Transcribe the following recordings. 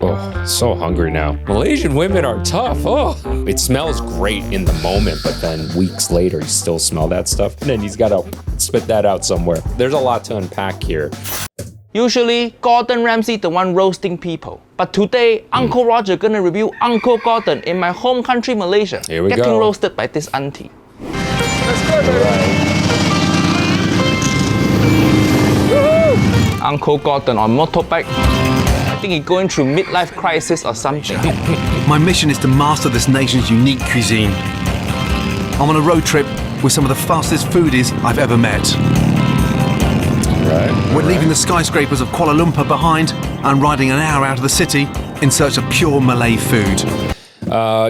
Oh, so hungry now. Malaysian women are tough. Oh, it smells great in the moment, but then weeks later, you still smell that stuff. And then he's got to spit that out somewhere. There's a lot to unpack here. Usually, Gordon Ramsay the one roasting people. But today, Uncle Roger gonna review Uncle Gordon in my home country, Malaysia. Here we Getting go. roasted by this auntie. Let's go, baby. Uncle Gordon on motorbike. I think he's going through midlife crisis or something. My mission is to master this nation's unique cuisine. I'm on a road trip with some of the fastest foodies I've ever met. We're leaving the skyscrapers of Kuala Lumpur behind and riding an hour out of the city in search of pure Malay food.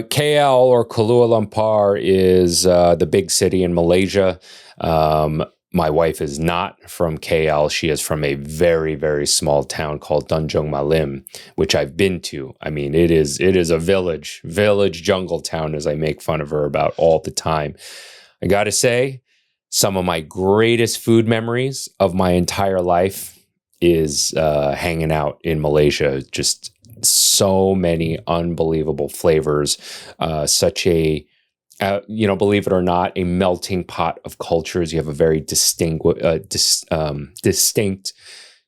KL or Kuala Lumpur is the big city in Malaysia. My wife is not from KL. She is from a very, very small town called Tanjung Malim, which I've been to. I mean, it is a village jungle town, as I make fun of her about all the time. I got to say, some of my greatest food memories of my entire life is hanging out in Malaysia. Just so many unbelievable flavors, such a believe it or not, a melting pot of cultures. You have a very distinct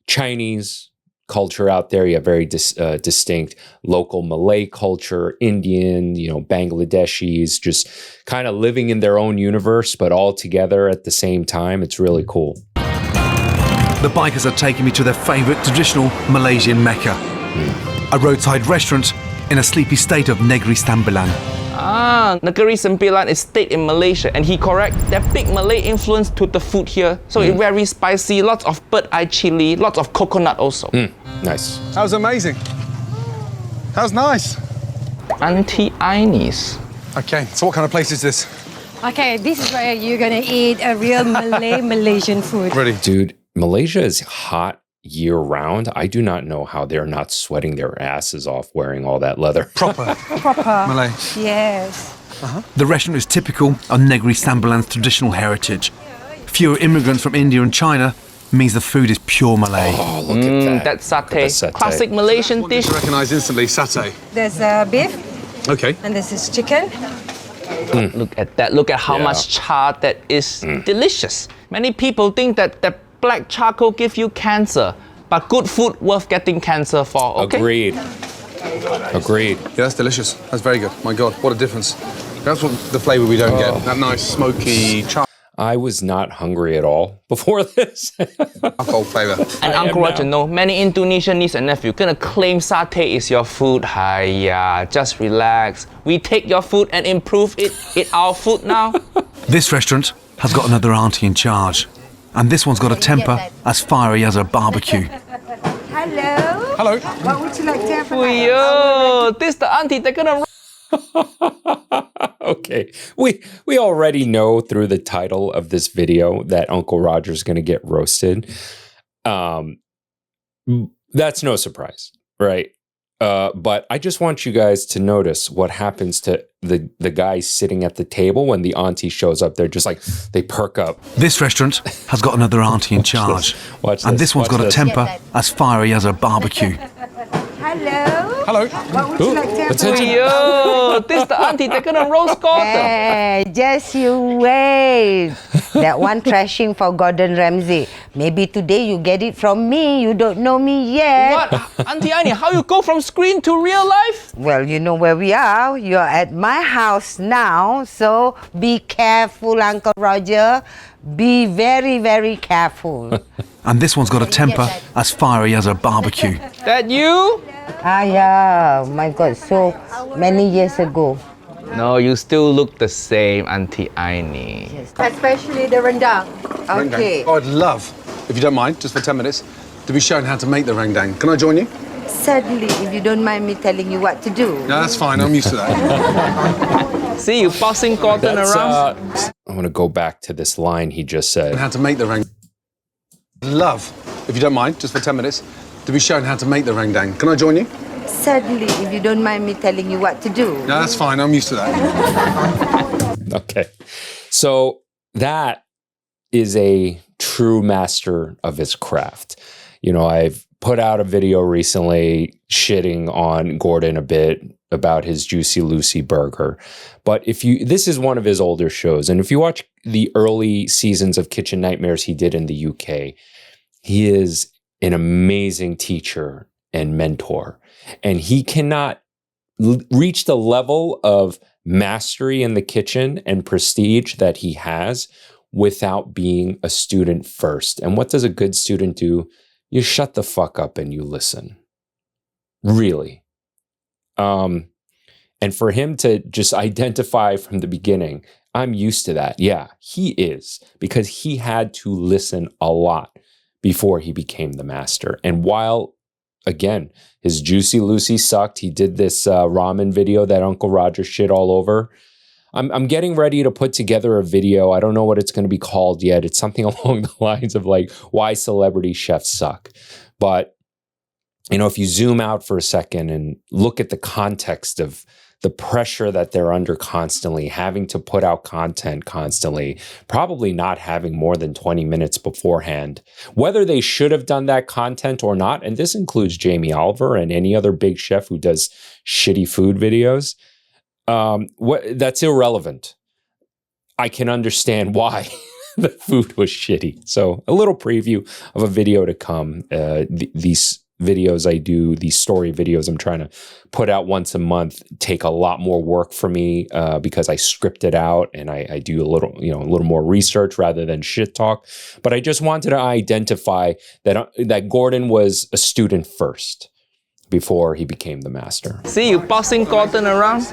Chinese culture out there. You have very distinct local Malay culture, Indian, Bangladeshis, just kind of living in their own universe, but all together at the same time. It's really cool. The bikers are taking me to their favourite traditional Malaysian Mecca, a roadside restaurant in a sleepy state of Negeri Sembilan. Negeri Sembilan is state in Malaysia, and he correct. That big Malay influence to the food here. So it's very spicy, lots of bird eye chili, lots of coconut also. Nice. That was amazing. That was nice. Auntie Ainis. Okay, so what kind of place is this? Okay, this is where you're gonna eat a real Malaysian food. Ready? Dude, Malaysia is hot year-round. I do not know how they're not sweating their asses off wearing all that leather. Proper Malay. Yes. The restaurant is typical of Negeri Sembilan's traditional heritage. Fewer immigrants from India and China means the food is pure Malay. Oh, look at that. That's Look at satay. the satay. Classic Malaysian What did dish. you recognise instantly? Satay. There's beef, Okay. and this is chicken. Look at that. Look at how Yeah. much char that is. Delicious. Many people think that black charcoal gives you cancer, but good food worth getting cancer for, okay? Agreed. Yeah, that's delicious. That's very good. My God, what a difference. That's what the flavour we don't get. That nice smoky I was not hungry at all before this. charcoal flavour. And I Uncle am Roger, now. no, many Indonesian niece and nephew gonna claim satay is your food. Hiya, just relax. We take your food and improve it. Eat our food now. This restaurant has got another auntie in charge, and this one's got a temper as fiery as a barbecue. Hello. Hello. What would you like to have? Yo, this the auntie they're gonna. Okay, we already know through the title of this video that Uncle Roger's going to get roasted. That's no surprise, right? But I just want you guys to notice what happens to the guys sitting at the table when the auntie shows up. They're just like, they perk up. This restaurant has got another auntie in charge, Watch and this, this one's watch got a this. temper as fiery as a barbecue. Hello. Hello. What would you like to have? Attention. Yo, this the auntie they're gonna roast Gordon. Hey, just you wait. That one trashing for Gordon Ramsay. Maybe today you get it from me. You don't know me yet. What, Auntie Aini? How you go from screen to real life? Well, you know where we are. You're at my house now. So be careful, Uncle Roger. Be very, very careful. And this one's got a temper as fiery as a barbecue. That you? Yeah, my God, so many years ago. No, you still look the same, Auntie Aini. Especially the rendang. Okay. Oh, I'd love, if you don't mind, just for 10 minutes, to be shown how to make the rendang. Can I join you? Certainly, if you don't mind me telling you what to do. No, that's fine. I'm used to that. See you bossing Gordon That's, around. I'm going to go back to this line he just said. How to make the rendang. Love, if you don't mind, just for 10 minutes, to be shown how to make the rendang. Can I join you? Certainly, if you don't mind me telling you what to do. No, that's fine. I'm used to that. Okay. So that is a true master of his craft. You know, I've put out a video recently shitting on Gordon a bit about his Juicy Lucy burger. But this is one of his older shows, and if you watch the early seasons of Kitchen Nightmares he did in the UK, he is an amazing teacher and mentor, and he cannot reach the level of mastery in the kitchen and prestige that he has without being a student first. And what does a good student do? You shut the fuck up and you listen. Really. And for him to just identify from the beginning, I'm used to that. Yeah, he is, because he had to listen a lot before he became the master. And while, again, his Juicy Lucy sucked, he did this ramen video that Uncle Roger shit all over. I'm getting ready to put together a video. I don't know what it's going to be called yet. It's something along the lines of like, why celebrity chefs suck. But, you know, if you zoom out for a second and look at the context of the pressure that they're under constantly, having to put out content constantly, probably not having more than 20 minutes beforehand, whether they should have done that content or not, and this includes Jamie Oliver and any other big chef who does shitty food videos, that's irrelevant. I can understand why the food was shitty. So a little preview of a video to come. These videos I do, these story videos I'm trying to put out once a month, take a lot more work for me because I script it out and I do a little more research rather than shit talk. But I just wanted to identify that Gordon was a student first before he became the master. See you bossing Gordon around?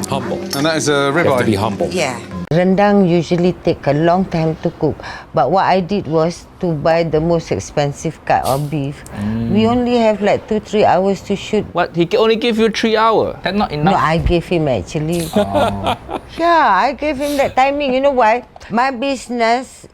Humble. And that is a ribeye. You have to be humble. Yeah. Rendang usually take a long time to cook. But what I did was to buy the most expensive cut of beef. We only have like 2-3 hours to shoot. What? He only give you 3 hours? That's not enough. No, I gave him actually. Yeah, I gave him that timing. You know why? My business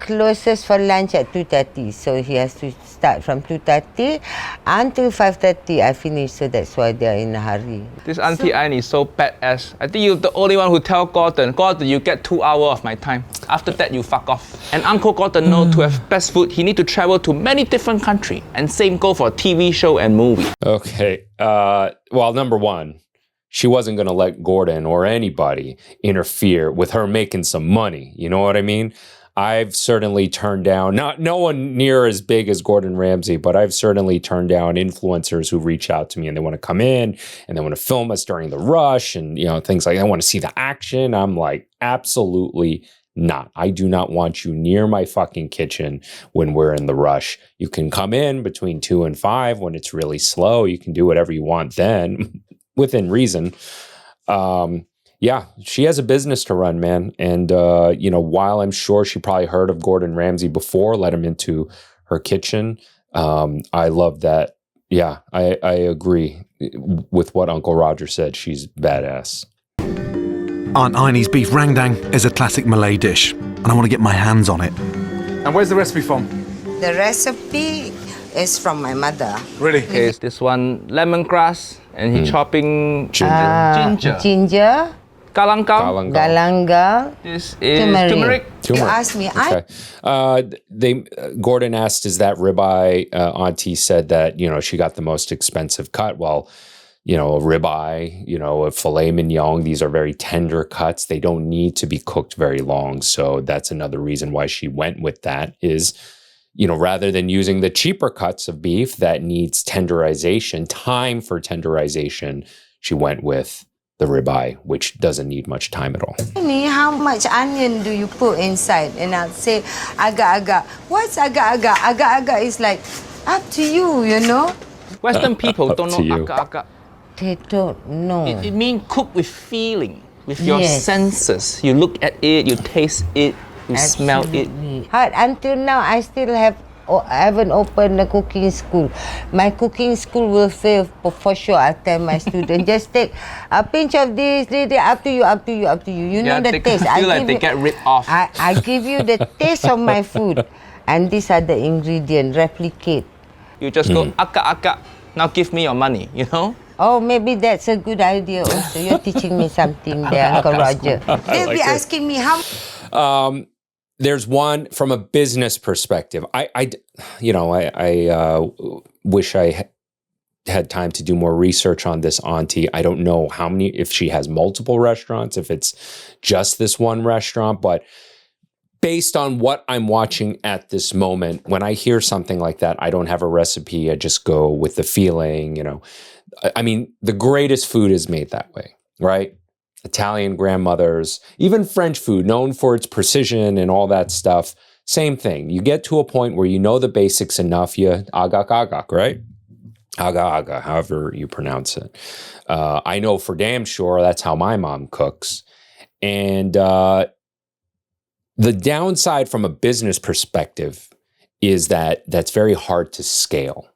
closes for lunch at 2:30. So he has to start from 2:30 until 5:30 I finish. So that's why they're in a hurry. This Auntie Anne is so badass. I think you're the only one who tell Gordon, you get 2 hours of my time. After that, you fuck off. And Uncle Gordon know to have best food, he need to travel to many different countries. And same go for TV show and movie. Okay. Well, number one, she wasn't going to let Gordon or anybody interfere with her making some money. You know what I mean? I've certainly turned down, no one near as big as Gordon Ramsay, but I've certainly turned down influencers who reach out to me and they want to come in and they want to film us during the rush and, you know, things like that. I want to see the action. I'm like, absolutely not. I do not want you near my fucking kitchen when we're in the rush. You can come in between 2 and 5 when it's really slow. You can do whatever you want then, within reason. Yeah, she has a business to run, man. And, you know, while I'm sure she probably heard of Gordon Ramsay before, let him into her kitchen, I love that. Yeah, I agree with what Uncle Roger said. She's badass. Aunt Aine's beef rendang is a classic Malay dish, and I want to get my hands on it. And where's the recipe from? The recipe is from my mother. Really? Okay, this one lemongrass, and he chopping ginger. Ginger. Galangal. Galangal. This is turmeric. You asked me. Okay. Gordon asked, is that ribeye? Auntie said that, you know, she got the most expensive cut. Well, you know, a ribeye, you know, a filet mignon, these are very tender cuts. They don't need to be cooked very long. So that's another reason why she went with that is, you know, rather than using the cheaper cuts of beef that needs tenderization, time for tenderization, she went with the ribeye, which doesn't need much time at all. How much onion do you put inside? And I'll say, agak-agak. What's agak-agak? Agak-agak is like, up to you, you know? Western people don't know agak-agak. They don't know. It means cook with feeling, with your senses. You look at it, you taste it, you smell it. But until now, I still haven't opened a cooking school. My cooking school will fail for sure. I tell my students, just take a pinch of this, up to you, up to you, up to you. You know the taste. I feel like they get ripped off. I give you the taste of my food. And these are the ingredients, replicate. You just go, agak-agak, now give me your money, you know? Oh, maybe that's a good idea also. You're teaching me something there, Uncle Roger. They'll be asking me how... there's one from a business perspective. I wish I had time to do more research on this auntie. I don't know how many, if she has multiple restaurants, if it's just this one restaurant, but based on what I'm watching at this moment, when I hear something like that, I don't have a recipe. I just go with the feeling, you know. I mean, the greatest food is made that way, right? Italian grandmothers, even French food, known for its precision and all that stuff. Same thing. You get to a point where you know the basics enough, you agak, right? Aga, however you pronounce it. I know for damn sure that's how my mom cooks. And the downside from a business perspective is that that's very hard to scale.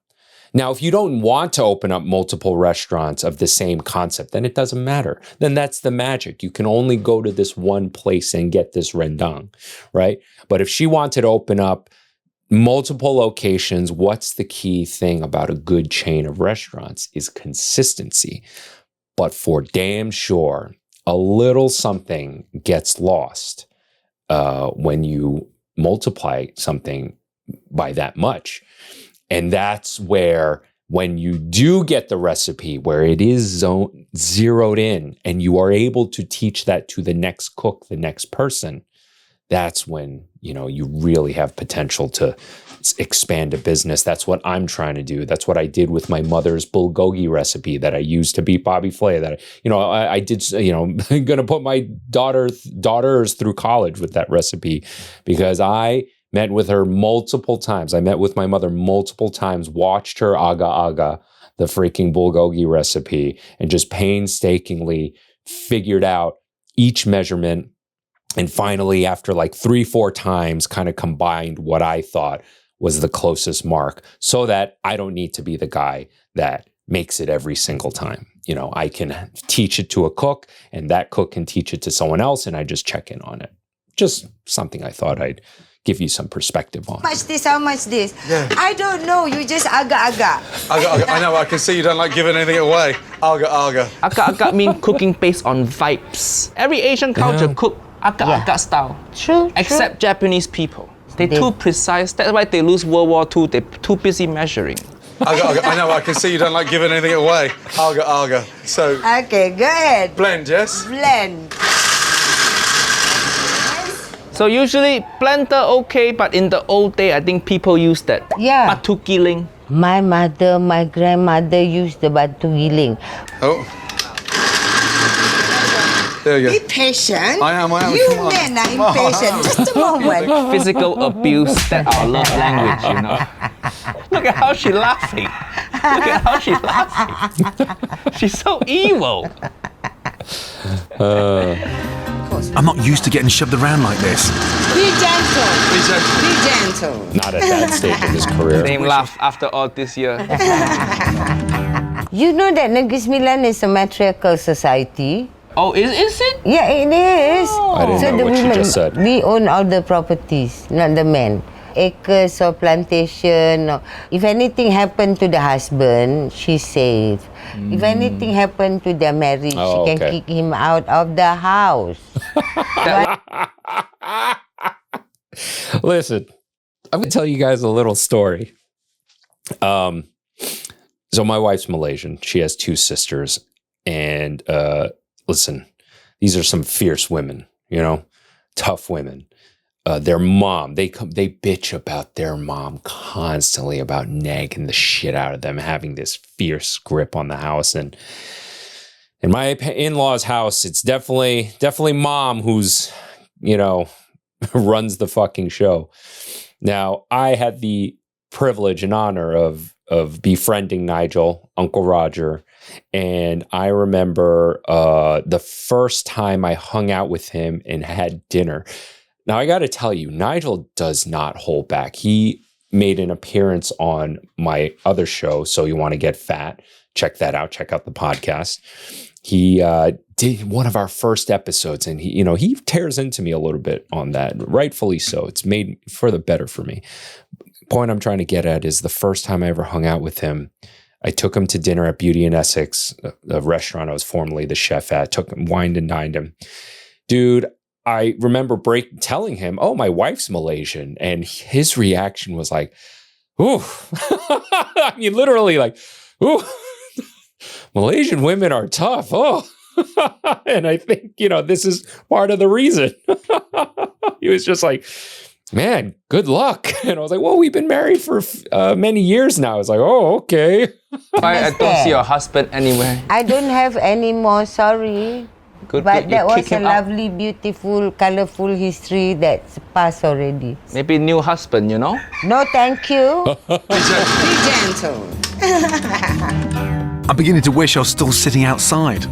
Now, if you don't want to open up multiple restaurants of the same concept, then it doesn't matter. Then that's the magic. You can only go to this one place and get this rendang, right? But if she wanted to open up multiple locations, what's the key thing about a good chain of restaurants is consistency. But for damn sure, a little something gets lost when you multiply something by that much. And that's where, when you do get the recipe where it is zeroed in and you are able to teach that to the next cook, the next person, that's when, you know, you really have potential to expand a business. That's what I'm trying to do. That's what I did with my mother's bulgogi recipe that I used to beat Bobby Flay. That, I did, I'm going to put my daughters through college with that recipe, because I met with her multiple times. I met with my mother multiple times, watched her aga, the freaking bulgogi recipe, and just painstakingly figured out each measurement. And finally, after like 3-4 times, kind of combined what I thought was the closest mark, so that I don't need to be the guy that makes it every single time. You know, I can teach it to a cook, and that cook can teach it to someone else, and I just check in on it. Just something I thought I'd give you some perspective on. How much this? Yeah. I don't know. You just aga. I know. I can see you don't like giving anything away. Aga. Aga mean cooking based on vibes. Every Asian culture cook aga style. True. Except Japanese people. They're too precise. That's why they lose World War II. They're too busy measuring. Aga. I know. I can see you don't like giving anything away. Aga. So. Okay, go ahead. Blend, yes? Blend. So usually blender okay, but in the old day, I think people used that. Yeah. Batu giling. My mother, my grandmother used the batu giling. Oh. There you go. Be patient. I am. You men are impatient. Just a moment. Physical abuse, that's our love language, you know. Look at how she's laughing. She's so evil. I'm not used to getting shoved around like this. Be gentle. Not at that stage in his career. Same laugh after all this year. You know that Negeri Sembilan is a matriarchal society? Oh, is it? Yeah, it is. I didn't know what you just said. We own all the properties, not the men. Acres or plantation. Or if anything happened to the husband, she's safe. If anything happened to their marriage, she can kick him out of the house. Listen, I'm going to tell you guys a little story. So my wife's Malaysian. She has 2 sisters. And listen, these are some fierce women, tough women. Their mom, they bitch about their mom constantly, about nagging the shit out of them, having this fierce grip on the house. And in my in-laws' house, it's definitely mom who's, runs the fucking show. Now, I had the privilege and honor of befriending Nigel, Uncle Roger. And I remember the first time I hung out with him and had dinner. Now, I got to tell you, Nigel does not hold back. He made an appearance on my other show, So You Want to Get Fat. Check that out. Check out the podcast. He did one of our first episodes, and he tears into me a little bit on that. Rightfully so. It's made for the better for me. Point I'm trying to get at is the first time I ever hung out with him, I took him to dinner at Beauty in Essex, a restaurant I was formerly the chef at. Took him, wined and dined him. Dude, I remember telling him, "Oh, my wife's Malaysian," and his reaction was like, "Ooh," I mean, literally, like, "Ooh, Malaysian women are tough." Oh, and I think this is part of the reason. He was just like, "Man, good luck." And I was like, "Well, we've been married for many years now." I was like, "Oh, okay." I don't see your husband anywhere. I don't have any more, sorry. Good, But good. that was Kick a him out. lovely, beautiful, colorful history that's passed already. Maybe new husband, No, thank you. Be gentle. I'm beginning to wish I was still sitting outside.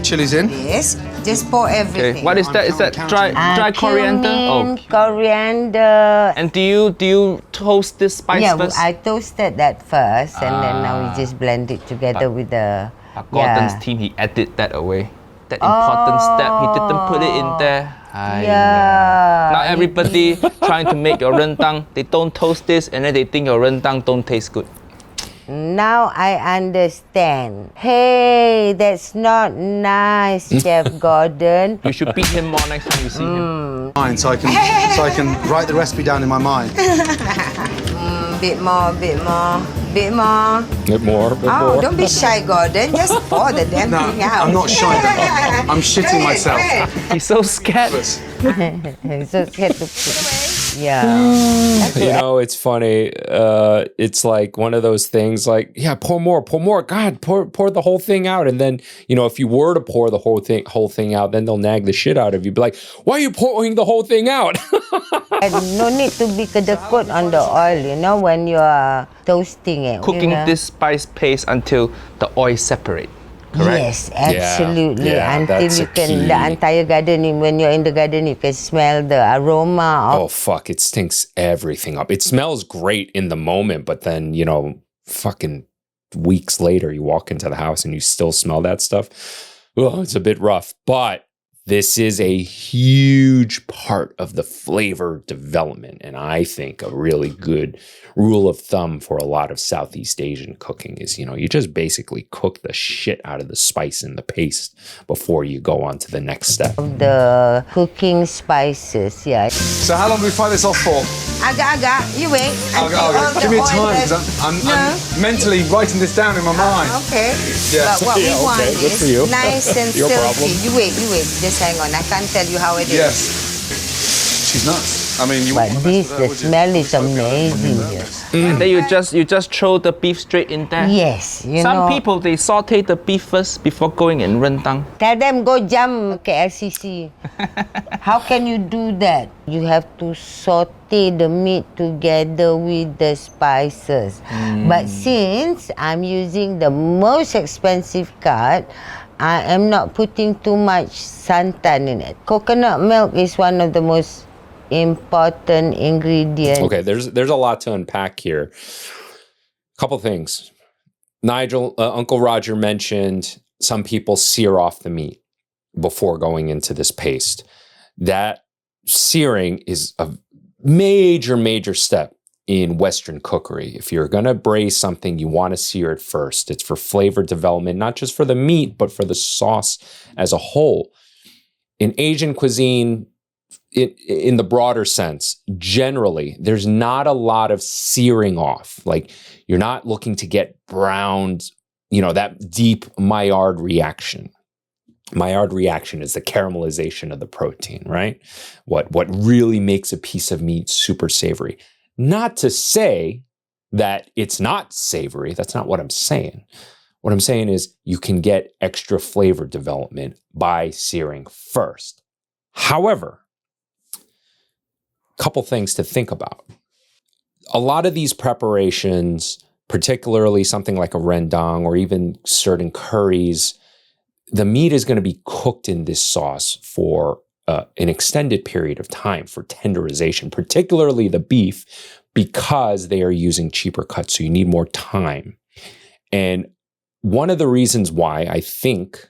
Chili's in. Yes, just pour everything. Okay. What is that? Is that dry coriander? Cumin, Oh. coriander. And do you toast this spice Yeah, first? I toasted that first, and then now we just blend it together with the. Gordon's team, he added that away. That important step, he didn't put it in there. Yeah. Now everybody trying to make your rendang, they don't toast this and then they think your rendang don't taste good. Now I understand. Hey, that's not nice, Chef Gordon. You should beat him more next time you see him. Mine, so I can write the recipe down in my mind. Bit more, bit more, bit more. Bit more. Oh, don't be shy, Gordon. Just pour the damn No, thing out. I'm not shy. I'm shitting myself. He's so scared. So scared to put. Yeah. It's funny. It's like one of those things like, yeah, pour more. God, pour the whole thing out. And then, if you were to pour the whole thing out, then they'll nag the shit out of you. Be like, why are you pouring the whole thing out? And no need to be kedekut on the oil, when you are toasting it. Cooking this spice paste until the oil separate. Correct? Yes, absolutely. Yeah, Until that's you a can, key. the entire garden, when you're in the garden, you can smell the aroma of. Oh, fuck. It stinks everything up. It smells great in the moment, but then, fucking weeks later, you walk into the house and you still smell that stuff. Oh, it's a bit rough. But this is a huge part of the flavor development. And I think a really good rule of thumb for a lot of Southeast Asian cooking is, you just basically cook the shit out of the spice in the paste before you go on to the next step. The cooking spices, yeah. So how long do we fry this off for? Agak-agak, you wait. until all the Give me a oil time, has- 'cause I'm No. mentally writing this down in my mind. Okay. Yeah. But what we want okay, good for you. is nice and Your silky. problem. You wait. Just hang on. I can't tell you how it is. Yes. She's nuts. I mean, you But wouldn't mess this, with her, the would you? smell is amazing. Yes. And then you just throw the beef straight in there. Yes, Some people, they saute the beef first before going in rendang. Tell them go jump KLCC. How can you do that? You have to saute the meat together with the spices. But since I'm using the most expensive cut, I am not putting too much santan in it. Coconut milk is one of the most important ingredients. Okay, there's a lot to unpack here. Couple things. Nigel, Uncle Roger mentioned some people sear off the meat before going into this paste. That searing is a major step in Western cookery. If you're going to braise something, you want to sear it first. It's for flavor development, not just for the meat, but for the sauce as a whole. In Asian cuisine, in the broader sense, generally, there's not a lot of searing off. Like, you're not looking to get browned, that deep Maillard reaction. Maillard reaction is the caramelization of the protein, right? What really makes a piece of meat super savory. Not to say that it's not savory. That's not what I'm saying. What I'm saying is you can get extra flavor development by searing first. However, couple things to think about. A lot of these preparations, particularly something like a rendang or even certain curries, the meat is going to be cooked in this sauce for an extended period of time for tenderization, particularly the beef, because they are using cheaper cuts. So you need more time. And one of the reasons why I think,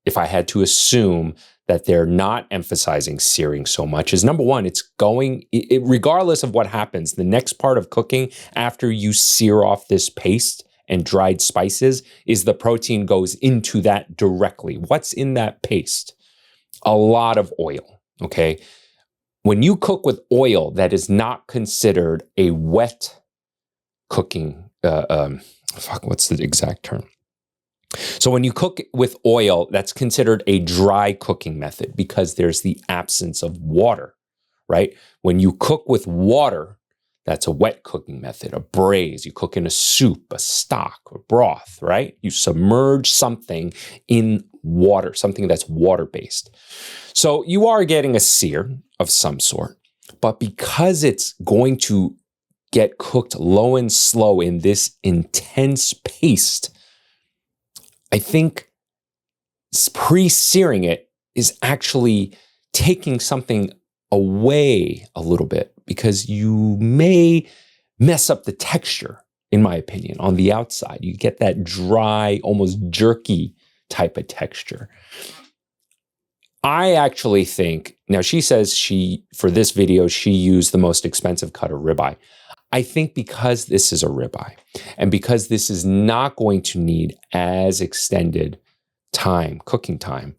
if I had to assume that they're not emphasizing searing so much, is number one, it's going, regardless of what happens, the next part of cooking after you sear off this paste and dried spices is the protein goes into that directly. What's in that paste? a lot of oil, okay? When you cook with oil, that is not considered a wet cooking, what's the exact term? So when you cook with oil, that's considered a dry cooking method because there's the absence of water, right? When you cook with water, that's a wet cooking method, a braise. You cook in a soup, a stock, a broth, right? You submerge something in water, something that's water-based. So you are getting a sear of some sort, but because it's going to get cooked low and slow in this intense paste, I think pre-searing it is actually taking something away a little bit because you may mess up the texture, in my opinion, on the outside. You get that dry, almost jerky type of texture. I actually think, now she says for this video, she used the most expensive cut of ribeye. I think because this is a ribeye and because this is not going to need as extended cooking time,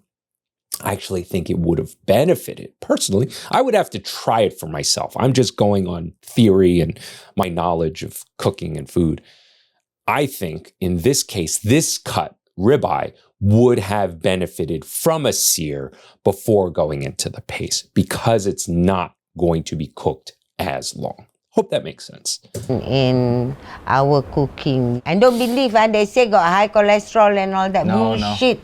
I actually think it would have benefited. Personally, I would have to try it for myself. I'm just going on theory and my knowledge of cooking and food. I think in this case, this cut, ribeye, would have benefited from a sear before going into the paste because it's not going to be cooked as long. Hope that makes sense. In our cooking. And don't believe they say got high cholesterol and all that bullshit.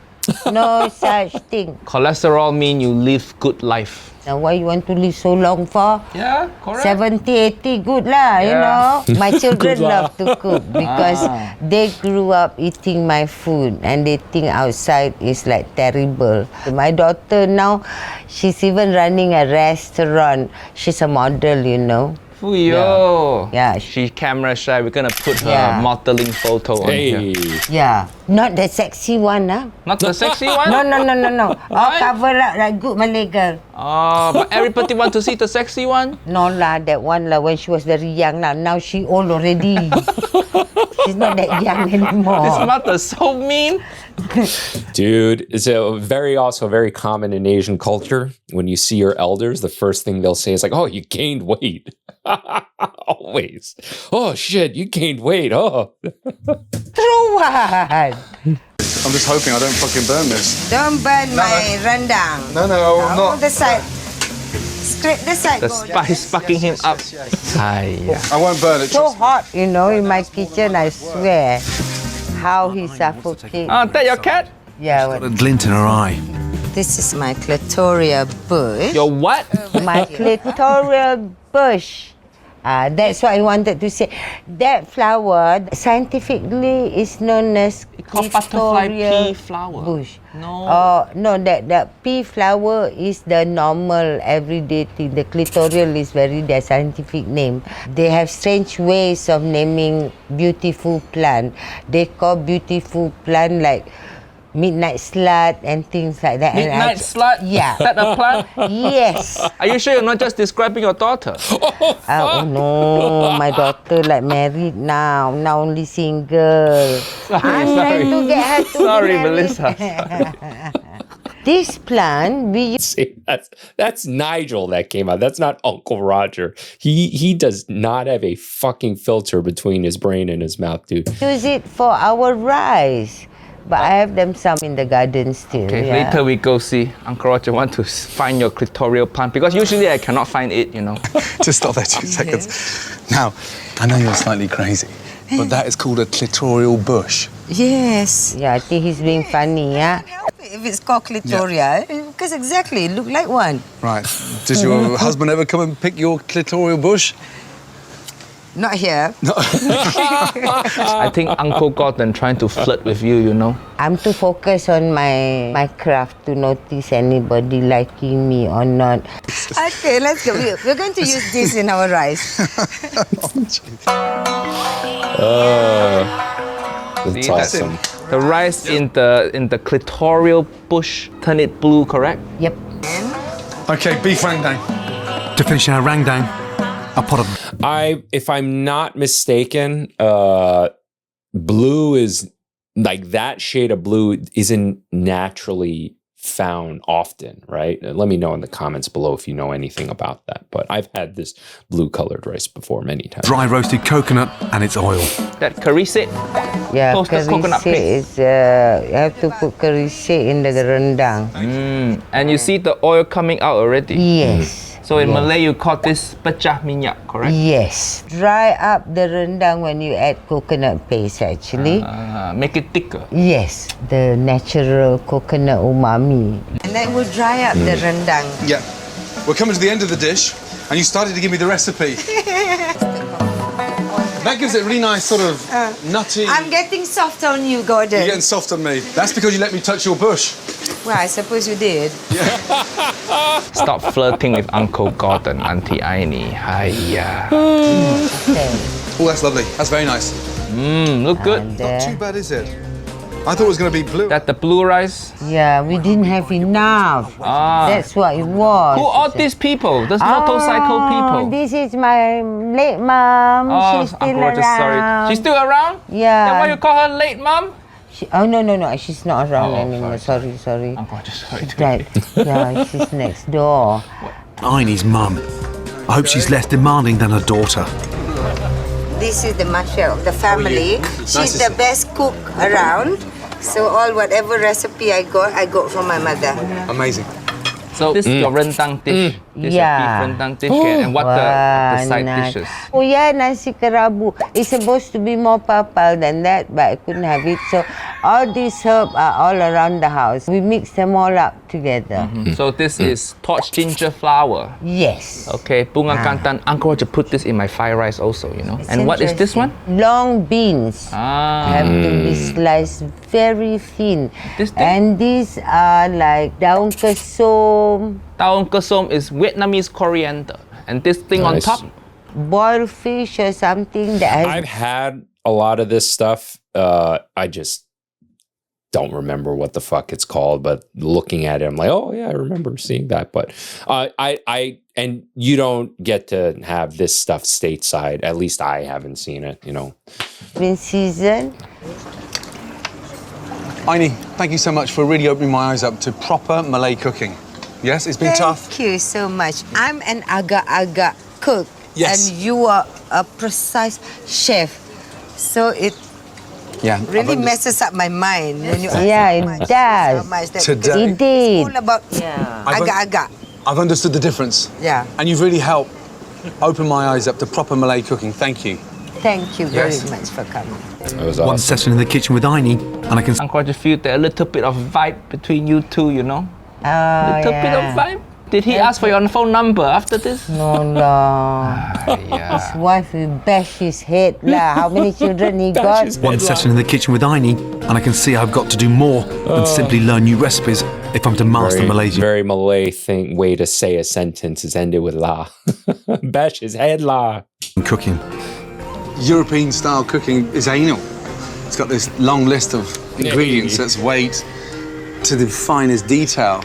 No such thing. Cholesterol mean you live good life. Now why you want to live so long for? Yeah, correct. 70, 80, good lah, you know. My children love to cook because they grew up eating my food and they think outside is like terrible. My daughter now, she's even running a restaurant. She's a model, you know. Fuyo. Yeah. She's camera shy. We're gonna put her modeling photo on here. Yeah. Not the sexy one, huh? Not the sexy one? No. All cover up like good Malay girl. Oh, but everybody want to see the sexy one? No lah, that one lah when she was very young lah. Now she old already. She's not that young anymore. This mother so mean. Dude, it's also very common in Asian culture. When you see your elders, the first thing they'll say is like, "Oh, you gained weight." Always. Oh shit, you gained weight. Oh. True one. I'm just hoping I don't fucking burn this. Don't burn my rendang. No, I'm not. On the side. Scrape the side. The spice fucking him up. I won't burn it. So hot, you know, in my kitchen, I swear. How he suffocates. Oh, that your cat? Yeah. A glint in her eye. This is my clitoral bush. Your what? My clitoral bush. That's what I wanted to say. That flower, scientifically, is known as called butterfly pea flower. Bush. No. No, that pea flower is the normal everyday thing. The clitoral is their scientific name. They have strange ways of naming beautiful plant. They call beautiful plant like midnight slut and things like that. Midnight slut? Yeah. Is that a plant? Yes. Are you sure you're not just describing your daughter? Oh no, my daughter like married now only single. I'm trying to get her to Sorry, marry. Melissa. This plant, we See, that's Nigel that came out. That's not Uncle Roger. He does not have a fucking filter between his brain and his mouth, dude. use it for our rice. But I have them some in the garden still. Okay, yeah. later we go see. Uncle Roger want to find your clitoral plant because usually I cannot find it, you know. Just stop there 2 seconds. Now, I know you're slightly crazy, but that is called a clitoral bush. Yes. Yeah, I think he's being funny, yeah. If it's called clitoria, because exactly, it look like one. Right. Did your husband ever come and pick your clitoral bush? Not here. I think Uncle Gordon trying to flirt with you, you know. I'm too focused on my craft to notice anybody liking me or not. Okay, let's go. We're going to use this in our rice. That's See, awesome. The rice in the clitoral bush, turn it blue, correct? Yep. Okay, beef rendang. To finish our rendang, a pot of If I'm not mistaken, blue is like that shade of blue isn't naturally found often, right? Let me know in the comments below if you know anything about that. But I've had this blue colored rice before many times. Dry roasted coconut and its oil. That curry set, Yeah, toasted coconut kerisik paste. is, you have to put kerisik in the rendang. And you see the oil coming out already. Yes. So in Malay, you call this pecah minyak, correct? Yes. Dry up the rendang when you add coconut paste actually. Make it thicker. Yes, the natural coconut umami. And that will dry up the rendang. Yeah. We're coming to the end of the dish, and you started to give me the recipe. That gives it a really nice sort of nutty... I'm getting soft on you, Gordon. You're getting soft on me. That's because you let me touch your bush. Well, I suppose you did. Stop flirting with Uncle Gordon, Auntie Aini. Hiya. Oh, that's lovely. That's very nice. Look good. Not too bad, is it? I thought it was going to be blue. That the blue rice. Yeah, we didn't have enough. That's what it was. Who are these people? Those motorcycle people. This is my late mom. She's still Uncle Roger, around. sorry. She's still around? Yeah. Then why you call her late mom? No. She's not around anymore. Sorry. Uncle Roger, sorry. Right. Yeah, she's next door. Aine's mum. I hope she's less demanding than her daughter. This is the Masha of the family. Nice She's to the see. best cook around. So whatever recipe I got from my mother. Amazing. So this is your rendang dish. This is your beef rendang dish. And what the side nice. dishes? Oh yeah, nasi kerabu. It's supposed to be more purple than that, but I couldn't have it. So all these herbs are all around the house. We mix them all up together. So this is torch ginger flower. Yes. Okay, bunga kantan. Uncle Roger put this in my fried rice also, you know. It's And what is this one? Long beans. Have to be sliced very thin. This thing? And these are like daun kesum, Taong kesom is Vietnamese coriander. And this thing on Nice. top, boiled fish or something that has I've had a lot of this stuff. I just don't remember what the fuck it's called, but looking at it, I'm like, oh yeah, I remember seeing that. But and you don't get to have this stuff stateside. At least I haven't seen it, you know. been seasoned. Aini, thank you so much for really opening my eyes up to proper Malay cooking. Yes, it's been tough. Thank you so much. I'm an agak-agak cook. Yes. And you are a precise chef. So it Yeah. really messes up my mind when you ask Yeah, so it much, does. so much that Today- It did. It's all about agak-agak. I've understood the difference. Yeah. And you've really helped open my eyes up to proper Malay cooking. Thank you. Thank you very Yes. much for coming. It was One awesome. session in the kitchen with Aini, and I can Uncle Roger feel a little bit of vibe between you two, you know. Little bit of vibe. Did he ask for your phone number after this? No. Yeah. His wife will bash his head lah. How many children he got? one session in the kitchen with Aini, and I can see I've got to do more than simply learn new recipes if I'm to master Malaysian Very Malay way to say a sentence is ended with la. Bash his head la. cooking. European style cooking is anal. It's got this long list of ingredients that's weighed to the finest detail.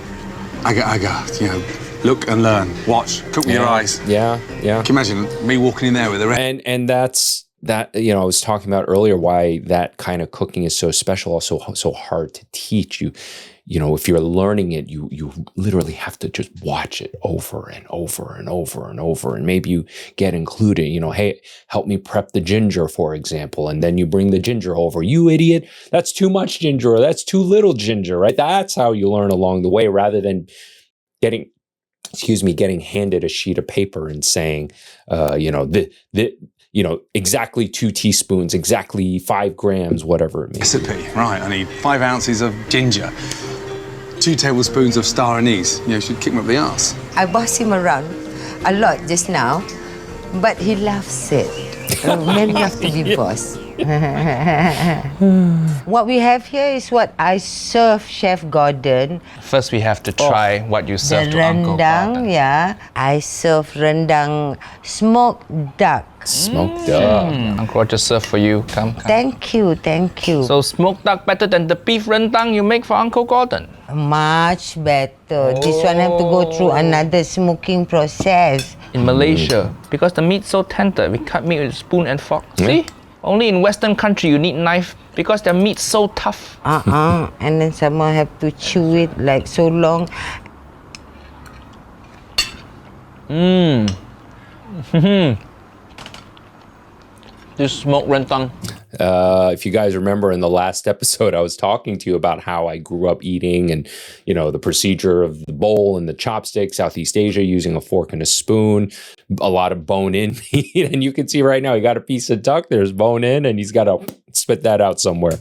Aga, you know, look and learn, watch, cook with your eyes. Yeah. Can you imagine me walking in there with a And that's that, you know, I was talking about earlier why that kind of cooking is so special, also so hard to teach. You know, if you're learning it, you literally have to just watch it over and over and over and over. And maybe you get included, you know, hey, help me prep the ginger, for example. And then you bring the ginger over. You idiot, that's too much ginger or that's too little ginger, right? That's how you learn along the way rather than getting handed a sheet of paper and saying, exactly 2 teaspoons, exactly 5 grams, whatever it means. recipe. Right, I need 5 ounces of ginger, 2 tablespoons of star anise. You know, should kick him up the arse. I boss him around a lot just now, but he loves it. Men love to be boss. What we have here is what I serve Chef Gordon. First, we have to try what you The serve to Uncle rendang, Gordon. yeah. I serve rendang smoked duck. Smoked up. Uncle Roger serve for you. Come. Thank you. So smoked duck better than the beef rendang you make for Uncle Gordon. Much better. This one have to go through another smoking process. In Malaysia, because the meat's so tender, we cut meat with a spoon and fork. See? Only in Western country you need knife because their meat's so tough. And then someone have to chew it like so long. This smoked rendang. If you guys remember in the last episode, I was talking to you about how I grew up eating and, you know, the procedure of the bowl and the chopstick, Southeast Asia, using a fork and a spoon, a lot of bone-in meat. And you can see right now, he got a piece of duck, there's bone-in, and he's got to spit that out somewhere.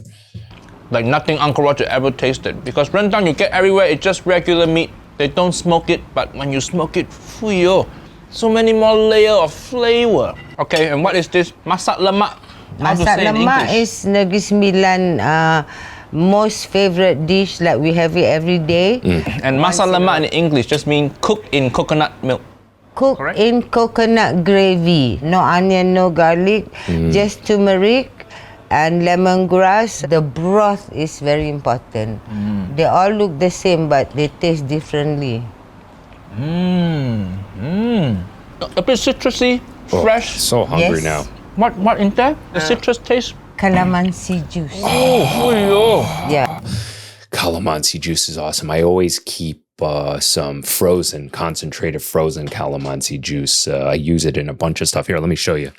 Like nothing Uncle Roger ever tasted. Because rendang you get everywhere, it's just regular meat. They don't smoke it, but when you smoke it, fuyo, so many more layers of flavor. Okay, and what is this? Masak lemak. Masak lemak is Negeri Sembilan most favorite dish, like we have it every day. And masak lemak in English just means cooked in coconut milk. Cooked Correct? in coconut gravy. No onion, no garlic, just turmeric and lemongrass. The broth is very important. They all look the same, but they taste differently. A bit citrusy, fresh. So hungry Yes. now. What in there? The citrus taste? Calamansi juice. Yeah. Calamansi juice is awesome. I always keep some concentrated frozen calamansi juice. I use it in a bunch of stuff. Here, let me show you.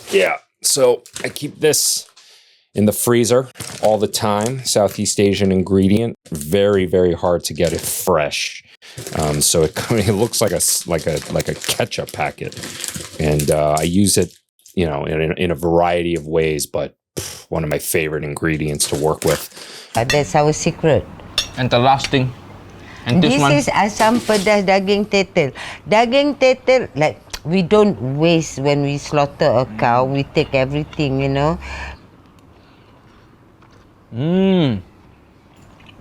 Yeah, so I keep this in the freezer all the time. Southeast Asian ingredient. Very, very hard to get it fresh. So it looks like a ketchup packet, and I use it, you know, in a variety of ways. But one of my favorite ingredients to work with. That's our secret. And the last thing. And this one. Is asam pedas daging tetel. Daging tetel, like, we don't waste when we slaughter a cow. We take everything, you know.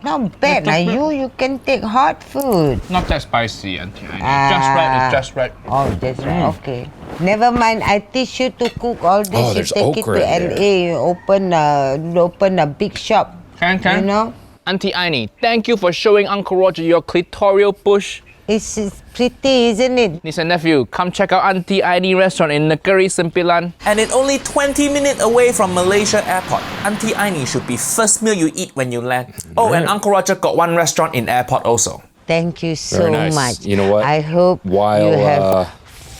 Not bad. Now you can take hot food. Not that spicy, Auntie. Just right, it's just right. Oh, that's right. Okay. Never mind. I teach you to cook all this. Oh, You there's take it to okra in LA. You open a big shop. Can. You know. Auntie Aini, thank you for showing Uncle Roger your clitoral push. It's pretty, isn't it? Niece and nephew, come check out Auntie Aini restaurant in Negeri Sembilan. And it's only 20 minutes away from Malaysia Airport. Auntie Aini should be first meal you eat when you land. Oh, and Uncle Roger got one restaurant in airport also. Thank you so Very nice. much. You know what? I hope While, you have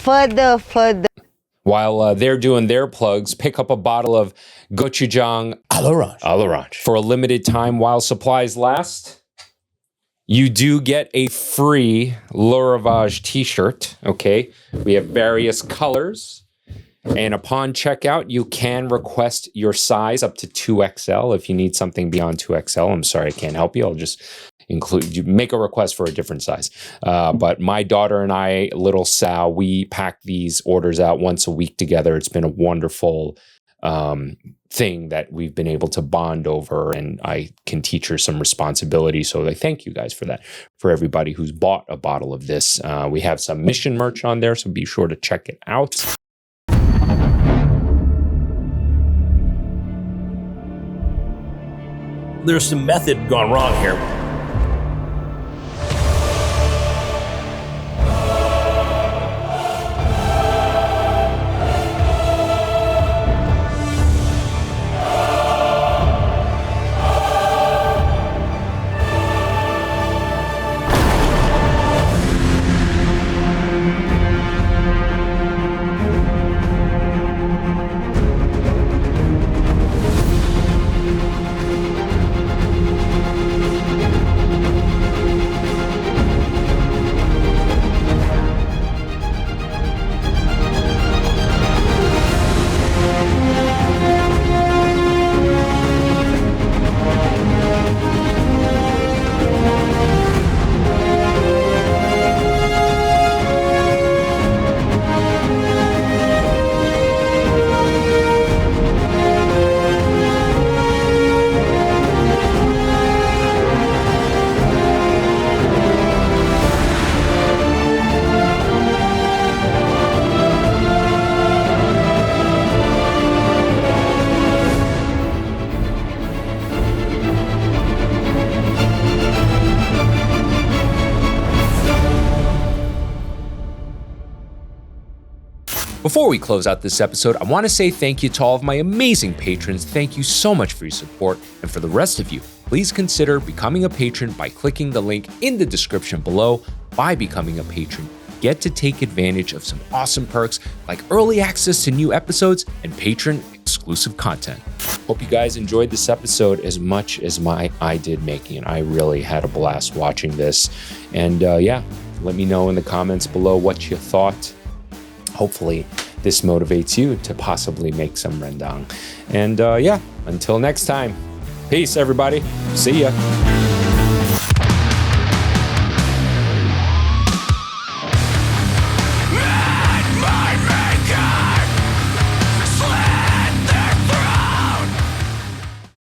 further. While they're doing their plugs, pick up a bottle of GOCHUJANG à l'orange. For a limited time while supplies last, you do get a free RIVAGE t-shirt, okay? We have various colors. And upon checkout, you can request your size up to 2XL. If you need something beyond 2XL, I'm sorry, I can't help you. I'll just make a request for a different size. But my daughter and I, little Tsao, we pack these orders out once a week together. It's been a wonderful thing that we've been able to bond over, and I can teach her some responsibility. So I thank you guys for that. For everybody who's bought a bottle of this, we have some mission merch on there, so be sure to check it out. There's some method gone wrong here. Before we close out this episode, I want to say thank you to all of my amazing patrons. Thank you so much for your support. And for the rest of you, please consider becoming a patron by clicking the link in the description below. By becoming a patron, get to take advantage of some awesome perks like early access to new episodes and patron exclusive content. Hope you guys enjoyed this episode as much as I did making it. I really had a blast watching this. And yeah, let me know in the comments below what you thought. Hopefully this motivates you to possibly make some rendang. And yeah, until next time, peace everybody. See ya.